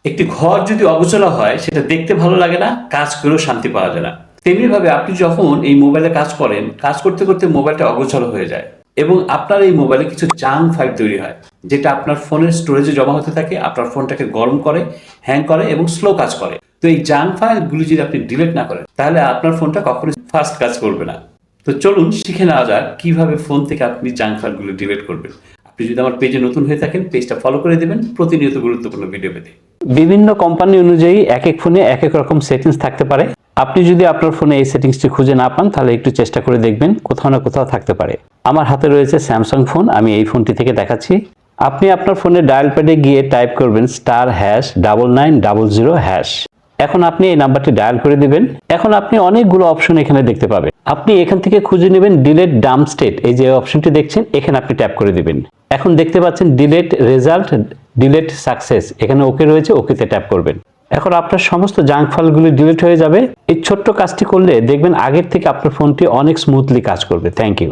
একটি ঘর যদি অগোছালো হয় সেটা দেখতে ভালো লাগে না, কাজ করেও শান্তি পাওয়া যায় না। তেমনিভাবে আপনি যখন এই মোবাইলে কাজ করেন, কাজ করতে করতে মোবাইলটা অগোছালো হয়ে যায় এবং আপনার এই মোবাইলে কিছু জাঙ্ক ফাইল তৈরি হয়, যেটা আপনার ফোনের স্টোরেজে জমা হতে থাকে, আপনার ফোনটাকে গরম করে, হ্যাং করে এবং স্লো কাজ করে। তো এই জাঙ্ক ফাইলগুলি যদি আপনি ডিলিট না করেন তাহলে আপনার ফোনটা কখনোই ফাস্ট কাজ করবে না। তো চলুন শিখে নেওয়া যাক কিভাবে ফোন থেকে আপনি জাঙ্ক ফাইলগুলো ডিলিট করবেন। আপনি যদি আমার পেজে নতুন হয়ে থাকেন, পেজটা ফলো করে দেবেন প্রতিনিয়ত গুরুত্বপূর্ণ ভিডিও পেতে। বিভিন্ন কোম্পানি অনুযায়ী এক এক ফোনে এক এক রকম সেটিংস থাকতে পারে। আপনি যদি আপনার ফোনে এই সেটিংসটি খুঁজে না পান তাহলে একটু চেষ্টা করে দেখবেন, কোথাও না কোথাও থাকতে পারে। আমার হাতে রয়েছে স্যামসাং ফোন, আমি এই ফোনটি থেকে দেখাচ্ছি। আপনি আপনার ফোনে ডায়াল প্যাডে গিয়ে টাইপ করবেন *#9900#। এখন আপনি এই নাম্বারটি ডায়াল করে দিবেন। এখন আপনি অনেকগুলো অপশন এখানে দেখতে পাবেন। আপনি এখান থেকে খুঁজে নেবেন ডিলিট ডাম্প স্টেট, এই যে অপশনটি দেখছেন এখানে আপনি ট্যাপ করে দিবেন। এখন দেখতে পাচ্ছেন ডিলিট রেজাল্ট, ডিলিট সাকসেস, এখানে ওকে রয়েছে, ওকেতে ট্যাপ করবেন। এখন আপনার সমস্ত জাঙ্ক ফাইলগুলি ডিলিট হয়ে যাবে। এই ছোট্ট কাজটি করলে দেখবেন আগের থেকে আপনার ফোনটি অনেক স্মুথলি কাজ করবে। Thank you.